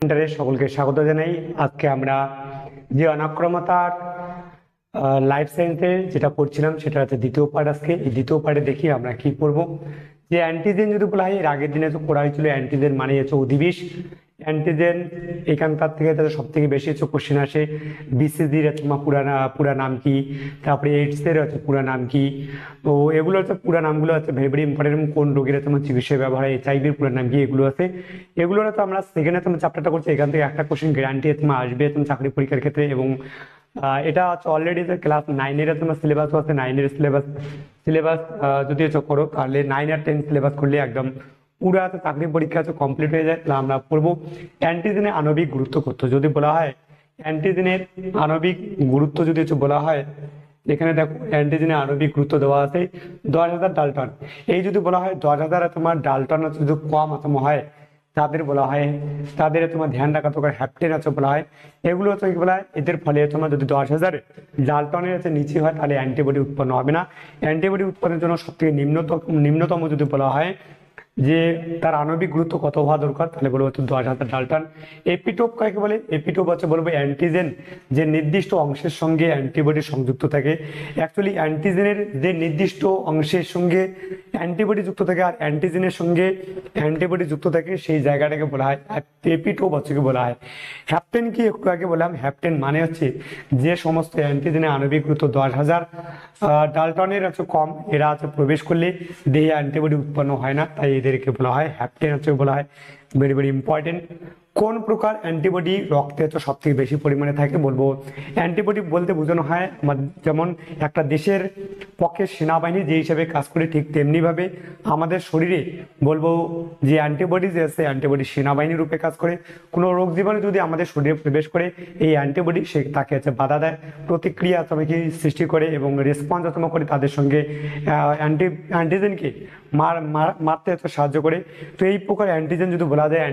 সেন্টারে সকলকে স্বাগত জানাই। আজকে আমরা যে অনাক্রমতার লাইফ সায়েন্সে যেটা পড়ছিলাম সেটা হচ্ছে দ্বিতীয় পার্ট। আজকে এই দ্বিতীয় পার্টে দেখি আমরা কি পড়বো। যে অ্যান্টিজেন যদি বলা হয়, এর আগের দিনে তো পড়া হয়েছিল অ্যান্টিজেন মানে হচ্ছে অধিবিষ। অ্যান্টিজেন এখানকার থেকে সব থেকে বেশি হচ্ছে কোশ্চেন আসে। বিসিজির তোমার পুরা নাম কি, তারপরে এইডস এর হচ্ছে পুরা নাম কি। তো এগুলো হচ্ছে পুরা নামগুলো হচ্ছে ভেরি ভেরি ইম্পর্টেন্ট। কোন রোগের তোমার চিকিৎসায় ব্যবহার হয়, এইচআইভির পুরা নাম কি, এগুলো আছে। এগুলো তো আমরা সেকেন্ডে তোমার চ্যাপ্টারটা করছি, এখান থেকে একটা কোশ্চেন গ্যারান্টি তোমার আসবে তোমার চাকরি পরীক্ষার ক্ষেত্রে। এবং এটা হচ্ছে অলরেডি ক্লাস 9-এর তোমার সিলেবাস আছে। 9-এর সিলেবাস যদি করো তাহলে 9 আর 10 সিলেবাস করলে একদম পুরো চাকরি পরীক্ষা কমপ্লিট হয়ে যায়। তাহলে আমরা পড়বো অ্যান্টিজেনের আণবিক গুরুত্ব কত। যদি বলা হয় অ্যান্টিজেনের আণবিক গুরুত্ব যদি বলা হয়, এখানে দেখো অ্যান্টিজেনের আণবিক গুরুত্ব দেওয়া আছে 10,000 ডাল্টন। এই যদি বলা হয় 10,000 তোমার ডাল্টন যদি কম হয় তাদের বলা হয়, তাদের তোমার ধ্যান রাখা দরকার হ্যাপটেন আছে বলা হয়। এগুলো হচ্ছে কি বলা হয়, এদের ফলে তোমার যদি 10,000 ডাল্টনের নিচে হয় তাহলে অ্যান্টিবডি উৎপন্ন হবে না। অ্যান্টিবডি উৎপন্নের জন্য সব থেকে নিম্নতম যদি বলা হয় যে তার আণবিক গুরুত্ব কত হওয়া দরকার, তাহলে বলবো 10,000 ডাল্টন। এপিটোপ কাকে বলে? এপিটোপ হচ্ছে বলবো অ্যান্টিজেন যে নির্দিষ্ট অংশের সঙ্গে অ্যান্টিবডি সংযুক্ত থাকে। অ্যাকচুয়ালি অ্যান্টিজেনের যে নির্দিষ্ট অংশের সঙ্গে অ্যান্টিবডি যুক্ত থাকে আর অ্যান্টিজেনের সঙ্গে অ্যান্টিবডি যুক্ত থাকে সেই জায়গাটাকে বলা হয় এপিটোপ হচ্ছে কি বলা হয়। হ্যাপটেন কি একটু আগে বললাম, হ্যাপটেন মানে হচ্ছে যে সমস্ত অ্যান্টিজেনের আণবিক গুরুত্ব 10,000 ডাল্টনের কম, এরা প্রবেশ করলে দেহে অ্যান্টিবডি উৎপন্ন হয় না, তাই এদেরকে বলা হয় হ্যাপটেন বলা হয়। Very very important. কোন প্রকার অ্যান্টিবডি রক্তে সব থেকে বেশি পরিমাণে থাকে? বলবো অ্যান্টিবডি বলতে বোঝানো হয় যেমন একটা দেশের পক্ষে সেনাবাহিনী যে হিসাবে কাজ করে, ঠিক তেমনি ভাবে আমাদের শরীরে বলবো যে অ্যান্টিবডি যে আছে, অ্যান্টিবডি সেনাবাহিনী রূপে কাজ করে। কোনো রোগ জীবাণু যদি আমাদের শরীরে প্রবেশ করে, এই অ্যান্টিবডি সে তাকে বাধা দেয়, প্রতিক্রিয়া সৃষ্টি করে এবং রেসপন্স করে তাদের সঙ্গে অ্যান্টিজেনকে মারতে সাহায্য করে। তো এই প্রকার অ্যান্টিজেন যদি বলা যায়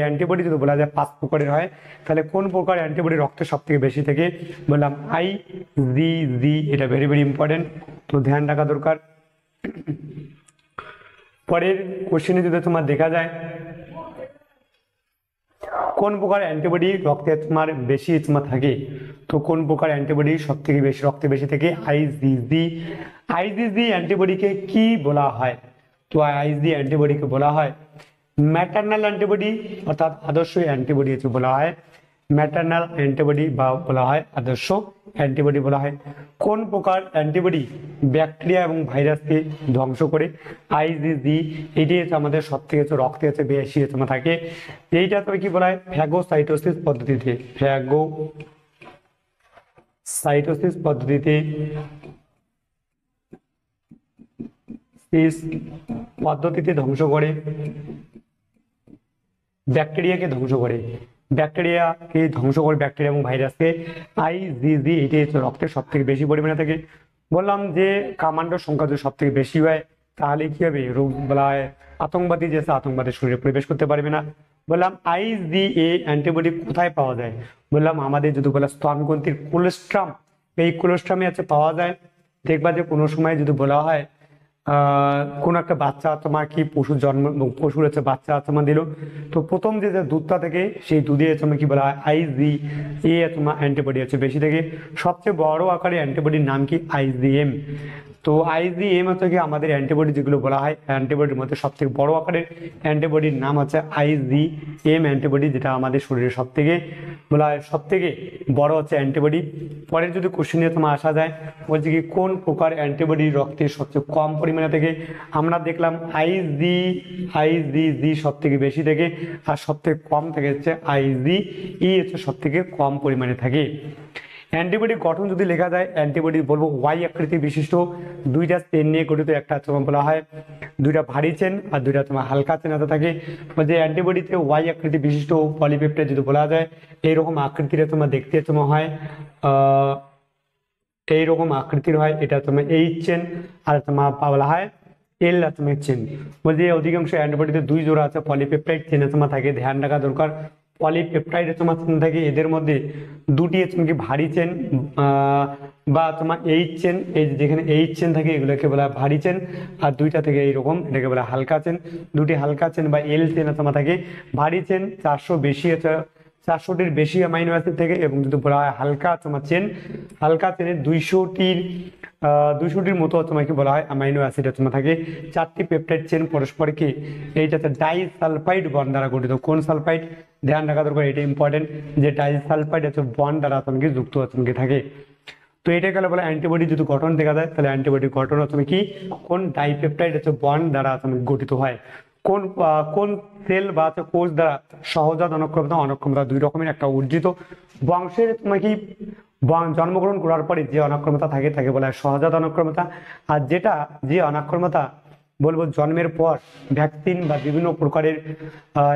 অ্যান্টিবডি যদি বলা যায় 5 প্রকারের হয়, তাহলে কোন প্রকার অ্যান্টিবডি রক্তে সব থেকে বেশি থেকে? বললাম IgG। এটা ভেরি ভেরি ইম্পর্টেন্ট, তো ধ্যান রাখা দরকার। পরের কোশ্চেনে যদি তোমার দেখা যায় কোন প্রকার অ্যান্টিবডি রক্তে বেশি থাকে, তো কোন প্রকার অ্যান্টিবডি সব থেকে বেশি রক্তে বেশি থেকে? আইজিজি অ্যান্টিবডিকে কি বলা হয়? তো আইজিজি অ্যান্টিবডিকে বলা হয় ম্যাটারনাল অ্যান্টিবডি, অর্থাৎ আদর্শ অ্যান্টিবডি বলা হয়। ম্যাটারনাল অ্যান্টিবডি বা বলা হয় আদর্শ অ্যান্টিবডি বলা হয়। কোন প্রকার অ্যান্টিবডি ব্যাকটেরিয়া এবং ভাইরাসকে ধ্বংস করে? আইজিজি। এটি আমাদের সব থেকে রক্তে বেশি থাকে। এইটা কি বলা হয়? ফ্যাগোসাইটোসিস পদ্ধতিতে ধ্বংস করে, ব্যাকটেরিয়াকে ধ্বংস করে ব্যাকটেরিয়া এবং ভাইরাসকে। আইজিজি এটি রক্তের সব থেকে বেশি পরিমাণে থাকে। বললাম যে কামান্ডোর সংখ্যা যদি সব থেকে বেশি হয় তাহলে কি হবে? রোগ বলা হয় আতঙ্কবাদী যে আতঙ্কবাদের শরীরে প্রবেশ করতে পারবে না। বললাম আইজিএ অ্যান্টিবডি কোথায় পাওয়া যায়? বললাম আমাদের যদি বলা স্তনগ্রন্থির কোলেস্ট্রাম, এই কোলেস্ট্রামে পাওয়া যায়। দেখবা যে কোনো সময় যদি বলা হয় কোন একটা বাচ্চা তোমার কি পশুর বাচ্চা দিল, তো প্রথম যে দুধটা থেকে সেই দুধে কি বলা হয়? IgA তোমার অ্যান্টিবডি বেশি থেকে। সবচেয়ে বড় আকারে অ্যান্টিবডির নাম কি? IgM। তো IgM কি আমাদের অ্যান্টিবডি যেগুলো বলা হয় অ্যান্টিবডির মধ্যে সব থেকে বড় আকারের অ্যান্টিবডির নাম হচ্ছে IgM অ্যান্টিবডি, যেটা আমাদের শরীরে সব থেকে বলা হয় সব থেকে বড় অ্যান্টিবডি। পরের যদি কোশ্চেনে তোমার আসা যায়, বলছে কি কোন প্রকার অ্যান্টিবডি রক্তে সবচেয়ে কম পরিমাণে থেকে? আমরা দেখলাম IgG সব থেকে বেশি থেকে, আর সব থেকে কম থেকে IgE সব থেকে কম পরিমাণে থাকে। অ্যান্টিবডি গঠন যদি লেখা যায়, অ্যান্টিবডি বলবো ওয়াই আকৃতি বিশিষ্ট, দুইটা চেন নিয়ে গঠিত। একটা তোমার বলা হয় দুইটা ভারী চেন আর দুইটা তোমার হালকা চেন থাকে। যে অ্যান্টিবডিতে ওয়াই আকৃতি বিশিষ্ট পলিপেপটাইড যদি বলা যায়, এইরকম আকৃতির তোমার দেখতে হয় এইরকম আকৃতির হয়। এটা তোমার এইচ চেন আর তোমার বলা হয় এল চেন। বলছে অধিকাংশ অ্যান্টিবডিতে 2 জোড়া পলিপেপটাইড চেন তোমার থাকে, ধ্যান রাখা দরকার। পলিপেপটাইড তোমার চেন থাকে, এদের মধ্যে দুটি কি ভারী চেন বা তোমার এইচ চেন, এই যেখানে এইচ চেন থাকে এগুলোকে বলা হয় ভারী চেন, আর দুইটা থেকে এইরকম এটাকে বলা হালকা চেন। দুটি হালকা চেন বা এল চেন তোমার থাকে। ভারী চেন 400টির বেশি অ্যামাইনো অ্যাসিড থেকে, এবং যদি বলা হয় হালকা তোমার চেন, হালকা চেনের 200টির মতো তোমাকে বলা হয় অ্যামাইনো অ্যাসিড তোমার থাকে। 4টি পেপটাইড চেন পরস্পরকে এইটাতে ডাইসালফাইড বন্ড দ্বারা গঠিত। কোন সালফাইড ধ্যান রাখা দরকার, এটা ইম্পর্টেন্ট, যে ডাইসালফাইড বন্ড দ্বারা তোমাকে যুক্ত তোমাকে থাকে। তো এটা গেলে বলে অ্যান্টিবডি যদি গঠন দেখা যায়, তাহলে অ্যান্টিবডির গঠন তুমি কি কোন ডাইপেপটাইড বন্ড দ্বারা তুমি গঠিত হয়। কোন কোন সেল বা কোষ দ্বারা সহজাত অনক্ষমতা, অনক্ষমতা দুই রকমের, একটা অর্জিত বংশের তোমার কি জন্মগ্রহণ করার পরে যে অনক্ষমতা থাকে তাকে বলা হয় সহজাত অনক্ষমতা। আর যে অনক্ষমতা বলবো জন্মের পর ভ্যাকসিন বা বিভিন্ন প্রকারের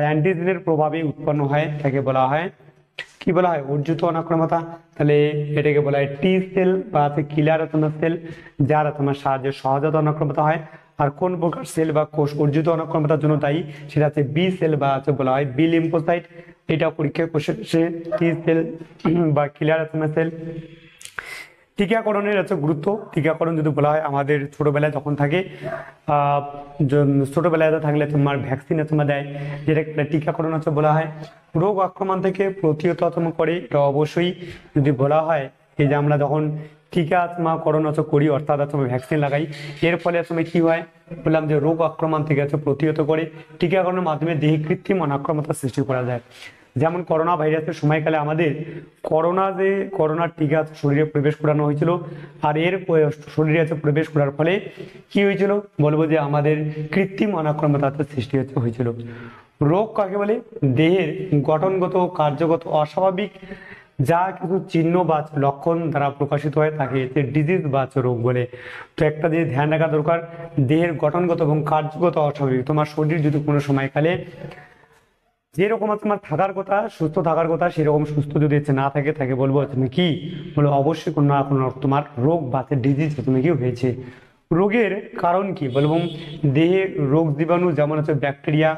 অ্যান্টিজেনের প্রভাবে উৎপন্ন হয় তাকে বলা হয় কি বলা হয় অর্জিত অনক্ষমতা। তাহলে এটাকে বলা হয় টি সেল বা কিলার সেল, যার তোমার সাহায্যে সহজাত অনক্ষমতা হয়। আর কোন প্রকার সেল বা কোষ অর্জিত অনক্ষমতার জন্য দায়ী, সেটা হচ্ছে বি সেল বা বলা হয় বি লিম্ফোসাইট। এটা পরীক্ষায় কোষে টি সেল বা কিলার সেল। টিকাকরণের গুরুত্ব, টিকাকরণ যদি বলা হয় আমাদের ছোটবেলায় যখন থাকে, ছোটবেলায় থাকলে তোমার ভ্যাকসিন তোমার দেয়, যেটাকে টিকাকরণ বলা হয়। রোগ আক্রমণ থেকে প্রতিহত করে, এটা অবশ্যই যদি বলা হয় এই যে আমরা যখন টিকাকরণ করি অর্থাৎ ভ্যাকসিন লাগাই, এর ফলে আসলে কি হয় বললাম যে রোগ আক্রমণ থেকে প্রতিহত করে। টিকাকরণের মাধ্যমে দেহে কৃত্রিম অনাক্রমতা সৃষ্টি করা যায়। যেমন করোনা ভাইরাসের সময়কালে আমাদের করোনার টিকা শরীরে প্রবেশ করানো হয়েছিল, আর এর শরীরে প্রবেশ করার ফলে কি হয়েছিল বলবো যে আমাদের কৃত্রিম অনাক্রমতার সৃষ্টি হয়েছিল। রোগ কাকে বলে, দেহের গঠনগত কার্যগত অস্বাভাবিক যা কিছু চিহ্ন বা লক্ষণ দ্বারা প্রকাশিত হয় তাকে ডিজিজ বা রোগ বলে। তো একটা যে ধ্যান রাখা দরকার, দেহের গঠনগত এবং কার্যগত অস্বাভাবিক, তোমার শরীর যদি কোনো সময়কালে যেরকম তোমার থাকার কথা, সুস্থ থাকার কথা, সেরকম সুস্থ যদি না থাকে তাকে বলবো তুমি কি বলো অবশ্যই কোনো না কোনো তোমার রোগ বা ডিজিজ তুমি কি হয়েছে। রোগের কারণ কি বলবো, দেহে রোগ জীবাণু যেমন ব্যাকটেরিয়া,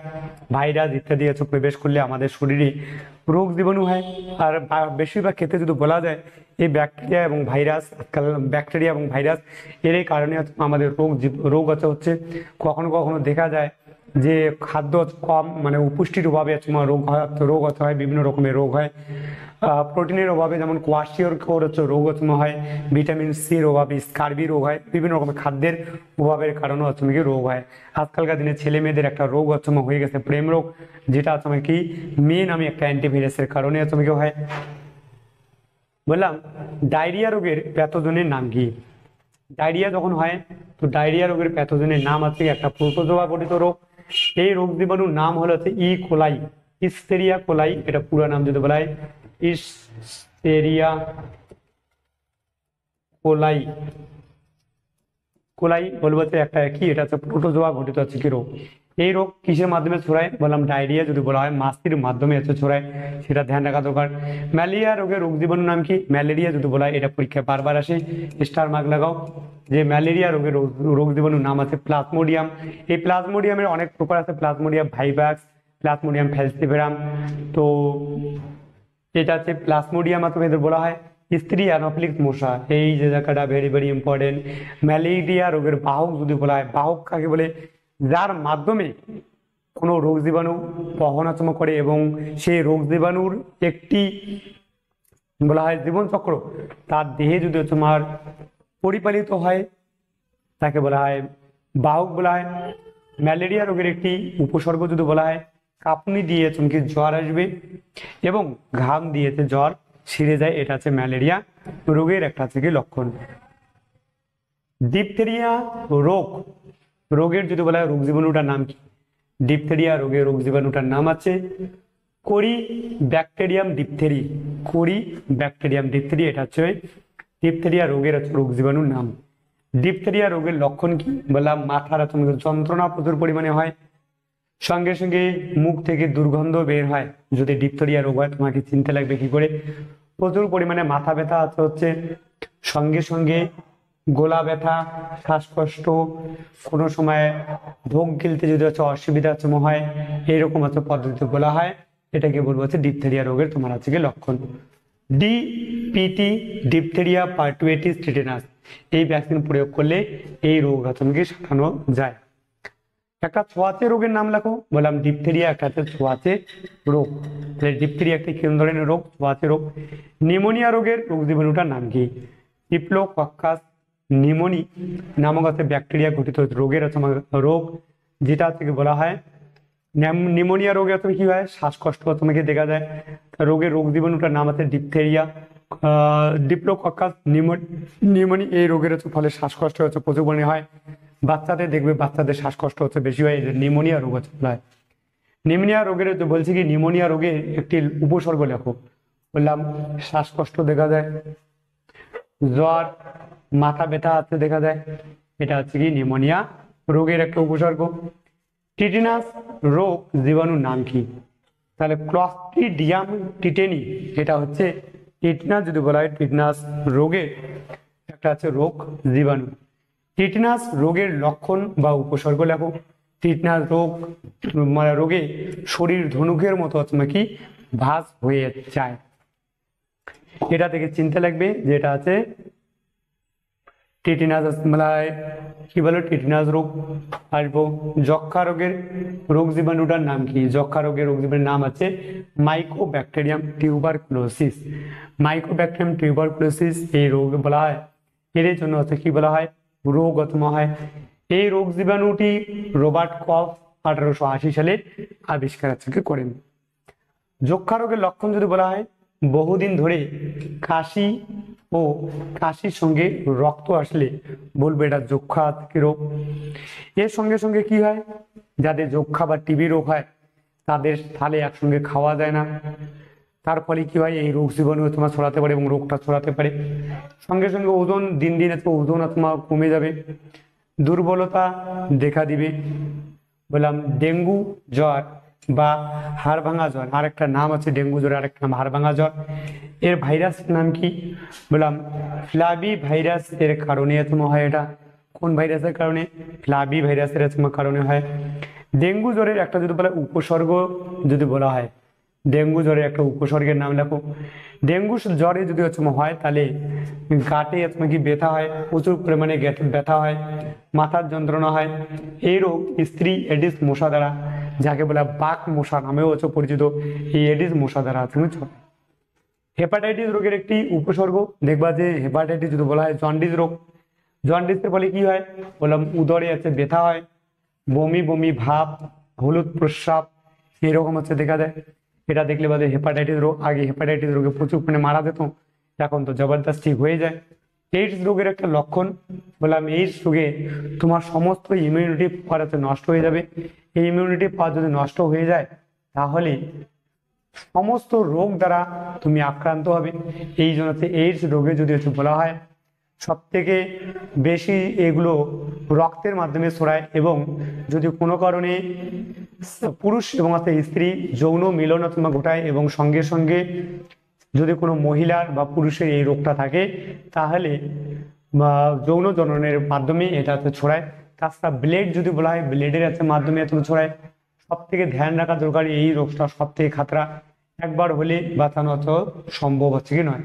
ভাইরাস ইত্যাদি প্রবেশ করলে আমাদের শরীরে রোগ জীবাণু হয়। আর বেশিরভাগ ক্ষেত্রে যদি বলা যায় এই ব্যাকটেরিয়া এবং ভাইরাস, ব্যাকটেরিয়া এবং ভাইরাস এর কারণে আমাদের রোগ হচ্ছে। কখনো কখনো দেখা যায় যে খাদ্য কম মানে অপুষ্টির অভাবে তোমার রোগ হতে হয়, বিভিন্ন রকমের রোগ হয়। প্রোটিনের অভাবে যেমন কোয়াশিওর রোগ হয়, ভিটামিন সির অভাবে স্কার্বি রোগ হয়, বিভিন্ন রকমের খাদ্যের অভাবের কারণে কি রোগ হয়। আজকালকার দিনে ছেলে মেয়েদের একটা রোগ হয়ে গেছে প্রেম রোগ, যেটা কি মেয়ে নামে একটা অ্যান্টিভাইরাসের কারণে কি হয়। বললাম ডায়রিয়া রোগের প্যাথোজেনের নাম কি। ডায়রিয়া যখন হয় তো ডায়রিয়া রোগের প্যাথোজেনের নাম আছে একটা প্রোটোজোয়া গঠিত রোগ। এই রোগ জীবাণুর নাম হলো ই কোলাই, ইস্টেরিয়া কোলাই, এটা পুরো নাম যদি বলা হয় ইস্টেরিয়া কোলাই। কোলাই বলবো একটা কি, এটা হচ্ছে প্রোটোজোয়া ঘটিত কি রোগ। এই রোগ কিসের মাধ্যমে ছড়ায় বললাম, ডায়রিয়া যদি বলা হয় মাছির মাধ্যমে ছড়ায়, সেটা ধ্যান রাখা দরকার। ম্যালেরিয়া রোগের রোগ জীবাণুর নাম কি, ম্যালেরিয়া যদি বলা হয়, এটা পরীক্ষায় বারবার আসে, স্টার মার্ক লাগাও, যে ম্যালেরিয়া রোগের রোগ জীবাণুর নাম আছে প্লাজমোডিয়াম। এই প্লাজমোডিয়ামের অনেক প্রকার আছে, প্লাজমোডিয়াম ভাইভাক্স, প্লাজমোডিয়াম ফ্যালসিফেরাম। তো এটা হচ্ছে প্লাজমোডিয়াম এদের বলা হয় স্ত্রী অ্যানোফিলিস মশা, এই যে জায়গাটা ভেরি ভেরি ইম্পর্টেন্ট। ম্যালেরিয়া রোগের বাহক যদি বলা হয়, বাহক কাকে বলে, যার মাধ্যমে কোনো রোগ জীবাণু বহন করে এবং সেই রোগ জীবাণুর একটি বলা হয় জীবনচক্র তার দেহে যদি তোমার পরিপালিত হয় তাকে বলা হয় বাহক বলা হয়। ম্যালেরিয়া রোগের একটি উপসর্গ যদি বলা হয়, কাঁপুনি দিয়ে চমকে জ্বর আসবে এবং ঘাম দিয়েছে জ্বর ছিঁড়ে যায়, এটা হচ্ছে ম্যালেরিয়া রোগের একটা থেকে লক্ষণ। ডিপথেরিয়া রোগের যদি বলা হয় রোগ জীবাণুটার নাম কি, ডিপথেরিয়া রোগের রোগ জীবাণুটার নাম আছে কোরি ব্যাকটেরিয়াম ডিপথেরি, কোরি ব্যাকটেরিয়াম ডিপথেরি, এটা হচ্ছে ডিপথেরিয়া রোগের রোগ জীবাণুর নাম। ডিপথেরিয়া রোগের লক্ষণ কি বললাম, মাথার যন্ত্রণা প্রচুর পরিমাণে হয়, সঙ্গে সঙ্গে মুখ থেকে দুর্গন্ধ বের হয়। যদি ডিপথেরিয়া রোগ হয় তোমাকে চিনতে লাগবে কি করে, প্রচুর পরিমাণে মাথা ব্যথা হচ্ছে, সঙ্গে সঙ্গে গলা ব্যথা, শ্বাসকষ্ট, কোনো সময় ঢোক গিলতে যদি অসুবিধা হয়, এইরকম পদ্ধতি বলা হয় এটাকে বলবো হচ্ছে ডিপথেরিয়া রোগের তোমার হচ্ছে কি লক্ষণ। ডিপিটি, ডিপথেরিয়া পার্টুয়েটিস টিটেনাস, এই ভ্যাকসিন প্রয়োগ করলে এই রোগ আতঙ্কে সারানো যায়। একটা ছোঁয়াচে রোগের নাম লেখো, বললাম ডিপথেরিয়া একটা হচ্ছে ছোঁয়াচে রোগ, তাহলে ডিপথেরিয়া একটি কোন ধরনের রোগ? ছোঁয়াচে রোগ। নিউমোনিয়া রোগের রোগ জীবাণুটার নাম কি? ডিপ্লোকক্কাস নিউমোনি নামক হচ্ছে ব্যাকটেরিয়া ঘটিত রোগের রোগ, যেটা থেকে বলা হয় নিউমোনিয়া রোগে তুমি কি হয়? শ্বাসকষ্ট তোমাকে দেখা যায়। রোগের রোগ জীবাণুটার নাম আছে ডিপথেরিয়া। ডিপ্লোকক্কাস নিউমোনি, এই রোগের ফলে শ্বাসকষ্ট হচ্ছে প্রচুর পরিমাণে হয়। বাচ্চাদের দেখবে, বাচ্চাদের শ্বাসকষ্ট হচ্ছে বেশি হয়, নিউমোনিয়া রোগ হচ্ছে হয়। নিউমোনিয়া রোগের বলছি কি, নিউমোনিয়া রোগের একটি উপসর্গ লেখো, বললাম শ্বাসকষ্ট দেখা যায়, জ্বর, মাথা ব্যথা আছে দেখা যায়, এটা হচ্ছে কি নিউমোনিয়া রোগের একটা উপসর্গ। টিটেনাস রোগ জীবাণুর নাম কি? তাহলে ক্লস্ট্রিডিয়াম টিটেনি, এটা হচ্ছে টিটেনাস যদি বলা হয় টিটেনাস রোগের একটা আছে রোগ জীবাণু। টিটেনাস রোগের লক্ষণ বা উপসর্গ লেখো। টিটেনাস রোগ রোগে শরীর ধনুকের মতো কি ভাঁজ হয়ে যায়, এটা থেকে চিনতে লাগবে যে এটা আছে টিটেনাস, মানে কি বলো টিটেনাস রোগ। আসবো যক্ষা রোগের রোগ জীবাণুটার নাম কি? যক্ষা রোগের রোগ জীবাণুর নাম আছে মাইকোব্যাকটেরিয়াম টিউবারকুলোসিস। মাইকোব্যাকটেরিয়াম টিউবারকুলোসিস এই রোগ বলা হয়, এর জন্য হচ্ছে কি বলা হয় রোগ অথবা হয়। এই রোগ জীবাণুটি রবার্ট কফ 1880 সালে আবিষ্কার করেন। যক্ষা রোগের লক্ষণ যদি বলা হয়, বহুদিন ধরে কাশি ও কাশির সঙ্গে রক্ত আসলে বলবো এটা যক্ষা রোগ। এর সঙ্গে সঙ্গে কি হয়, যাদের যক্ষা বা টিবি রোগ হয় তাদের থালে একসঙ্গে খাওয়া যায় না, তার ফলে কি হয় এই রোগ জীবাণু তোমার ছড়াতে পারে এবং রোগটা ছড়াতে পারে। সঙ্গে সঙ্গে ওজন দিন দিন ওজন তোমার কমে যাবে, দুর্বলতা দেখা দিবে। বললাম ডেঙ্গু জ্বর বা হাড় ভাঙা জ্বর, আরেকটা নাম আছে ডেঙ্গু জ্বর, আরেকটা নাম হাড় ভাঙা জ্বর। এর ভাইরাসের নাম কি? বললাম ফ্লাবি ভাইরাস এর কারণে হয়। এটা কোন ভাইরাসের কারণে? ফ্লাবি ভাইরাসের কারণে হয়। ডেঙ্গু জ্বরের একটা যদি বলা উপসর্গ যদি বলা হয়, ডেঙ্গু জ্বরের একটা উপসর্গের নাম লেখো। ডেঙ্গু জ্বরে যদি হয় তাহলে গাটে কি ব্যথা হয়, প্রচুর পরিমাণে ব্যথা হয়, মাথার যন্ত্রণা হয়। এই রোগ স্ত্রী এডিস মশা দ্বারা, যাকে বলা বাঘ মশা নামেও পরিচিত, এই এডিস মশা দ্বারা হেপাটাইটিস রোগের একটি উপসর্গ দেখবা যে হেপাটাইটিস যদি বলা হয় জন্ডিস রোগ। জন্ডিসের ফলে কি হয়? বললাম উদরে ব্যথা হয়, বমি বমি ভাব, হলুদ প্রস্রাব এরকম দেখা যায়। এটা দেখলে বাদে হেপাটাইটিস রোগ। আগে হেপাটাইটিস রোগে প্রচুর পরিমাণে মারা যেত, এখন তো জবরদস্ত ঠিক হয়ে যায়। এইডস রোগের একটা লক্ষণ, বললাম এইডস রোগে তোমার সমস্ত ইমিউনিটি পাওয়ার নষ্ট হয়ে যাবে। এই ইমিউনিটি পাওয়ার যদি নষ্ট হয়ে যায় তাহলে সমস্ত রোগ দ্বারা তুমি আক্রান্ত হবে। এই জন্য এইডস রোগে যদি বলা হয় সব থেকে বেশি এগুলো রক্তের মাধ্যমে ছড়ায়, এবং যদি কোনো কারণে পুরুষ এবং স্ত্রী যৌন মিলন ঘটায় এবং সঙ্গে সঙ্গে যদি কোনো মহিলার বা পুরুষের এই রোগটা থাকে তাহলে যৌন জননের মাধ্যমে এটা ছড়ায়। তাছাড়া ব্লেড যদি বলা হয়, ব্লেডের মাধ্যমে ছড়ায়। সব থেকে ধ্যান রাখা দরকার, এই রোগটা সব থেকে খাতরা, একবার হলে বাঁচানো সম্ভব কি নয়।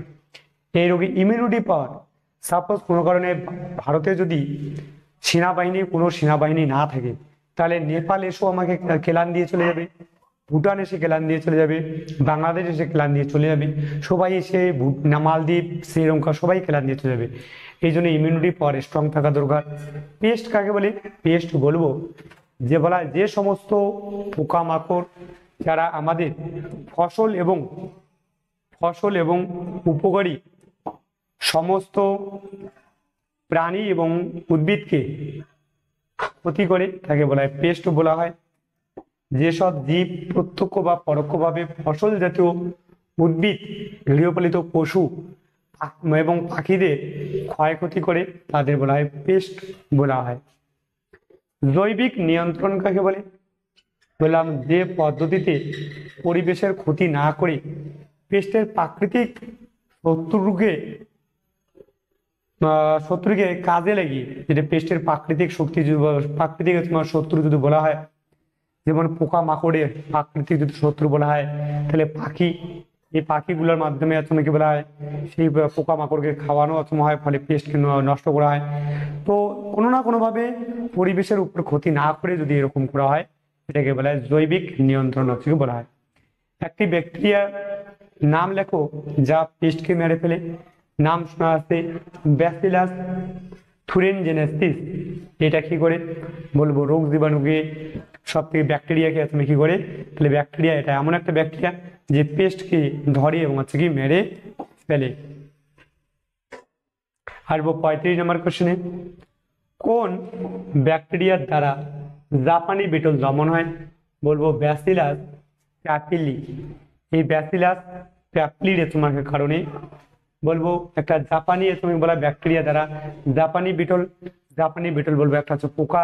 এই রোগে ইমিউনিটি পাওয়ার, সাপোজ কোনো কারণে ভারতে যদি কোনো সেনাবাহিনী না থাকে তাহলে নেপাল এসেও আমাকে কেলান দিয়ে চলে যাবে, ভুটান এসে কেলান দিয়ে চলে যাবে, বাংলাদেশ এসে কেলান দিয়ে চলে যাবে, সবাই এসে মালদ্বীপ শ্রীলঙ্কা সবাই কেলান দিয়ে চলে যাবে। এই জন্য ইমিউনিটি পাওয়ার স্ট্রং থাকা দরকার। পেস্ট কাকে বলে? পেস্ট বলবো যে বলা যে সমস্ত পোকামাকড় যারা আমাদের ফসল এবং উপকারী সমস্ত প্রাণী এবং উদ্ভিদকে ক্ষতি করে তাকে বলা হয় পেস্ট বলা হয়। যেসব জীব প্রত্যক্ষ বা পরোক্ষভাবে ফসল জাতীয় উদ্ভিদ, গৃহপালিত পশু এবং পাখিদের ক্ষয়ক্ষতি করে তাদের বলা হয় পেস্ট বলা হয়। জৈবিক নিয়ন্ত্রণ কাকে বলে? বললাম যে পদ্ধতিতে পরিবেশের ক্ষতি না করে পেস্টের প্রাকৃতিক শত্রুকে কাজে লাগিয়ে, যেটা পেস্টের প্রাকৃতিক শক্তি, প্রাকৃতিক শত্রু যদি বলা হয়, যেমন পোকা মাকড়ের প্রাকৃতিক যদি শত্রু বলা হয়, তাহলে পাখি, এই পাখিগুলোর মাধ্যমে কি বলা হয়, সেই পোকা মাকড়কে খাওয়ানো হয়, ফলে পেস্টকে নষ্ট করা হয়। তো কোনো না কোনোভাবে পরিবেশের উপর ক্ষতি না করে যদি এরকম করা হয়, এটাকে বলা হয় জৈবিক নিয়ন্ত্রণ বলা হয়। একটি ব্যাকটেরিয়ার নাম লেখো যা পেস্টকে মেরে ফেলে। নাম শোনা আছে ব্যাসিলাস থুরিনজেনেসিস। এটা কি করে বলবো, রোগ জীবাণুকে, সব থেকে ব্যাকটেরিয়াকে তুমি কি করে, তাহলে ব্যাকটেরিয়া এটা এমন একটা ব্যাকটেরিয়া যে পেস্টকে ধরে এবং কি মেরে ফেলে। আর 35 নম্বর কোশ্চেনে, কোন ব্যাকটেরিয়ার দ্বারা জাপানি বিটল দমন হয়? বলবো ব্যাসিলাস প্যাপিলি। এই ব্যাসিলাস প্যাপিলির তোমাকে কারণে বলবো একটা জাপানি তুমি বলা ব্যাকটেরিয়া দ্বারা জাপানি বিটল বলবো একটা হচ্ছে পোকা,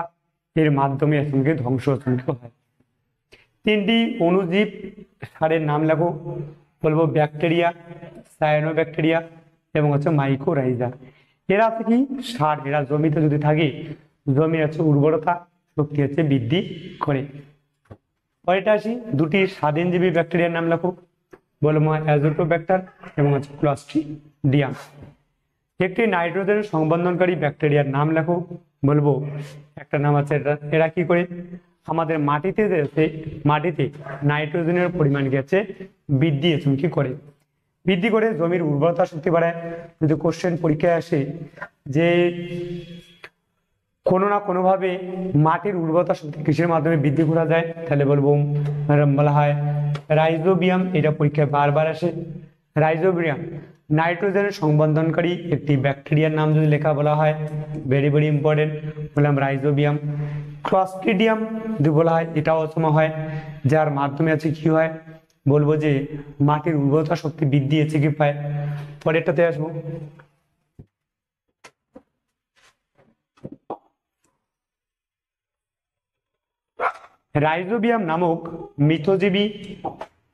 এর মাধ্যমে তোমাকে ধ্বংস হয়। 3টি অণুজীব সারের নাম লেখো। বলবো ব্যাকটেরিয়া, সায়ানোব্যাকটেরিয়া এবং মাইকোরাইজা। এরা কি সার, এরা জমিতে যদি থাকে জমির উর্বরতা শক্তি বৃদ্ধি করে। পরেরটা আসি, 2টি স্বাধীনজীবী ব্যাকটেরিয়ার নাম লেখো। বলবো অ্যাজোটোব্যাক্টার এবং ক্লস্ট্রিডিয়াম। একটি নাইট্রোজেন সংবন্ধনকারী ব্যাকটেরিয়ার নাম লেখো। বলবো একটা নাম আছে, এরা কি করে আমাদের মাটিতে মাটিতে নাইট্রোজেনের পরিমাণ বৃদ্ধি বৃদ্ধি করে জমির উর্বরতা শক্তি বাড়ায়। যদি কোশ্চেন পরীক্ষায় আসে যে কোনো না কোনোভাবে মাটির উর্বরতা শক্তি কিসের মাধ্যমে বৃদ্ধি করা যায়, তাহলে বলবো বলা হয় রাইজোবিয়াম। এটা পরীক্ষায় বারবার আসে। রাইজোবিয়াম নাইট্রোজেনের সংবন্ধনকারী একটি ব্যাকটেরিয়ার নাম যদি লেখা বলা হয়, ভেরি ভেরি ইম্পর্টেন্ট, বললাম রাইজোবিয়াম। ক্লস্ট্রিডিয়াম যদি বলা হয়, এটাও হয় যার মাধ্যমে কি হয়, বলবো যে মাটির উর্বরতা শক্তি বৃদ্ধি কি পায়। পরেরটাতে আসবো, রাইজোবিয়াম নামক মিথজীবী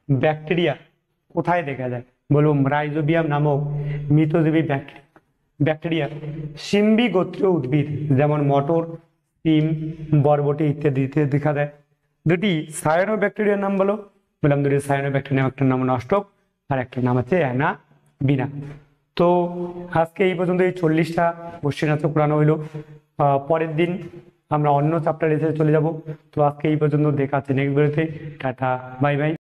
ব্যাকটেরিয়া কোথায় দেখা যায়? বলবো রাইজোবিয়াম নামক মিথজীবী ব্যাকটেরিয়া সিম্বি গোত্রীয় উদ্ভিদ যেমন মটর, সিম, বরবটি ইত্যাদিতে দেখা যায়। 2টি সায়ানো ব্যাকটেরিয়ার নাম বলো। বললাম 2টি সায়ানো ব্যাকটেরিয়া, একটা নাম নষ্টক আর একটা নাম অ্যানাবিনা। তো আজকে এই পর্যন্ত এই 40টা কোশ্চেন করানো হইলো। পরের দিন আমরা অন্য চ্যাপ্টারে চলে যাব। তো আজকে এই পর্যন্ত, দেখা আছে নেক্সট ভিডিওতে। Tata, bye bye.